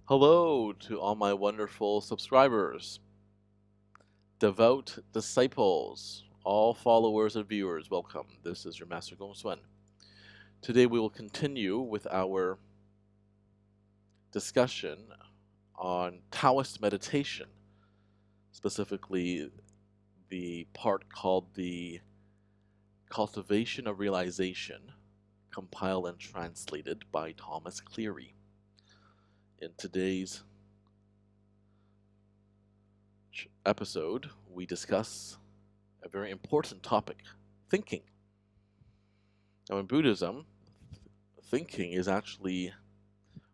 Hello to all my wonderful subscribers, devout disciples, all followers and viewers, welcome. This is your Master GongSun. Today we will continue with our discussion on Taoist meditation, specifically the part called the Cultivation of Realization, compiled and translated by Thomas Cleary. In today's episode, we discuss a very important topic, thinking. Now, in Buddhism, thinking is actually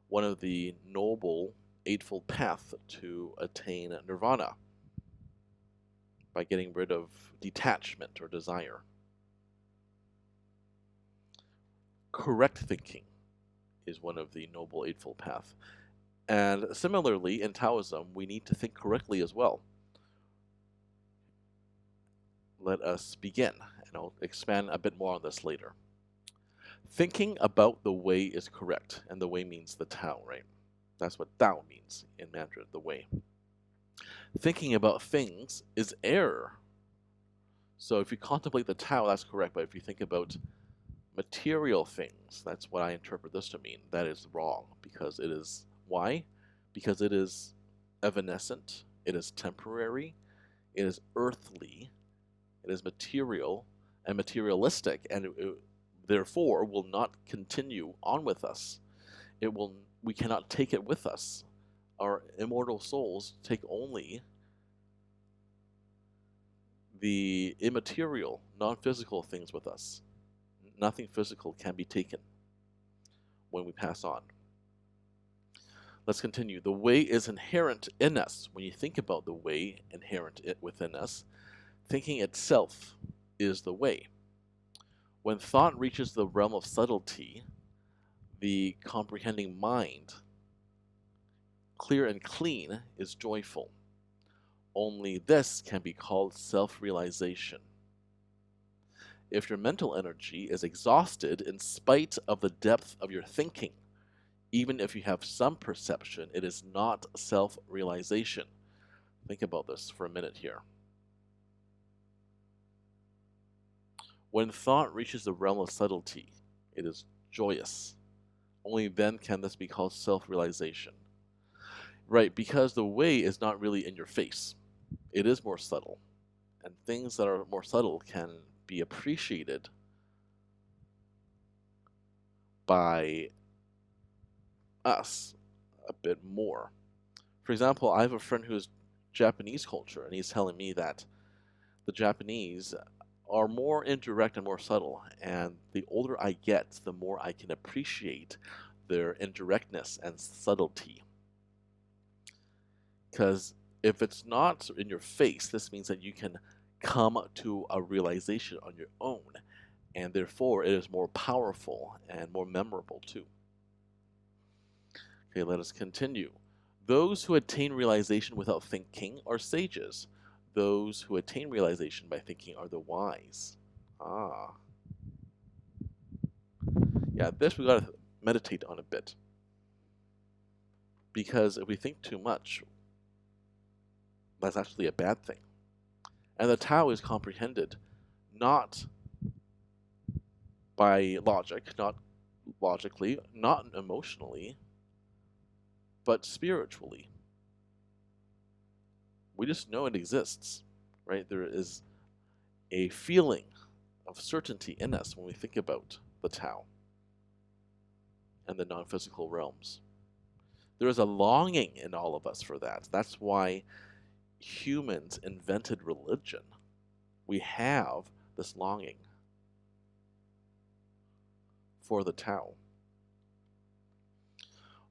one of the noble eightfold paths to attain nirvana by getting rid of detachment or desire. Correct thinking is one of the noble eightfold paths. And similarly, in Taoism, we need to think correctly as well. Let us begin, and I'll expand a bit more on this later. Thinking about the way is correct, and the way means the Tao, right? That's what Tao means in Mandarin, the way. Thinking about things is error. So if you contemplate the Tao, that's correct, but if you think about material things, that's what I interpret this to mean, that is wrong, because it is, why? Because it is evanescent, it is temporary, it is earthly, it is material and materialistic, and it therefore will not continue on with us. We cannot take it with us. Our immortal souls take only the immaterial, non-physical things with us. Nothing physical can be taken when we pass on. Let's continue. The way is inherent in us. When you think about the way inherent within us, thinking itself is the way. When thought reaches the realm of subtlety, the comprehending mind, clear and clean, is joyful. Only this can be called self-realization. If your mental energy is exhausted in spite of the depth of your thinking, even if you have some perception, it is not self-realization. Think about this for a minute here. When thought reaches the realm of subtlety, it is joyous. Only then can this be called self-realization. Right, because the way is not really in your face. It is more subtle. And things that are more subtle can be appreciated by us a bit more. For example, I have a friend who's Japanese culture, and he's telling me that the Japanese are more indirect and more subtle, and the older I get, the more I can appreciate their indirectness and subtlety. Because if it's not in your face, this means that you can come to a realization on your own, and therefore it is more powerful and more memorable too. Okay, let us continue. Those who attain realization without thinking are sages. Those who attain realization by thinking are the wise. Yeah, this we gotta meditate on a bit. Because if we think too much, that's actually a bad thing. And the Tao is comprehended not by logic, not logically, not emotionally, but spiritually. We just know it exists, right? There is a feeling of certainty in us when we think about the Tao and the non-physical realms. There is a longing in all of us for that. That's why humans invented religion. We have this longing for the Tao.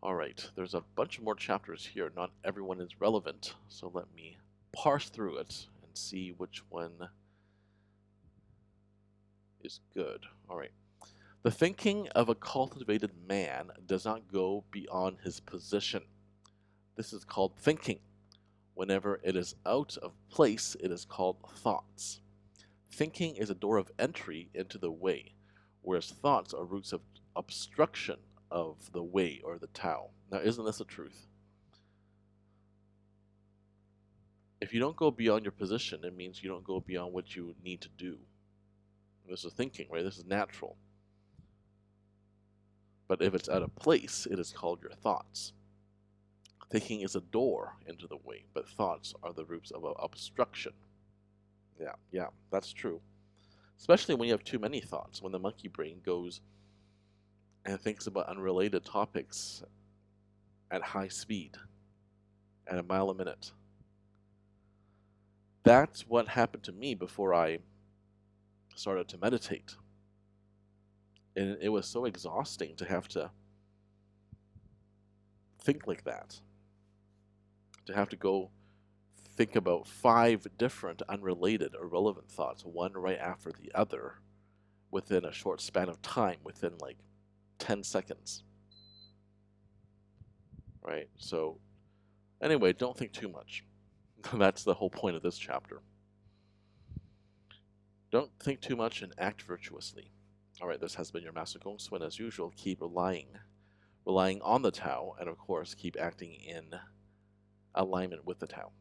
Alright, there's a bunch more chapters here. Not everyone is relevant, so let me parse through it and see which one is good. Alright. The thinking of a cultivated man does not go beyond his position. This is called thinking. Whenever it is out of place, it is called thoughts. Thinking is a door of entry into the way, whereas thoughts are roots of obstruction of the way or the Tao. Now, isn't this the truth? If you don't go beyond your position, it means you don't go beyond what you need to do. This is thinking, right? This is natural. But if it's out of place, it is called your thoughts. Thinking is a door into the way, but thoughts are the roots of obstruction. Yeah, that's true. Especially when you have too many thoughts, when the monkey brain goes and thinks about unrelated topics at high speed, at a mile a minute. That's what happened to me before I started to meditate. And it was so exhausting to have to think like that. To have to go think about 5 different unrelated, irrelevant thoughts, one right after the other, within a short span of time, within like 10 seconds. Right? So, anyway, don't think too much. That's the whole point of this chapter. Don't think too much and act virtuously. Alright, this has been your Master GongSun. As usual, keep relying on the Tao, and of course, keep acting in alignment with the Tao.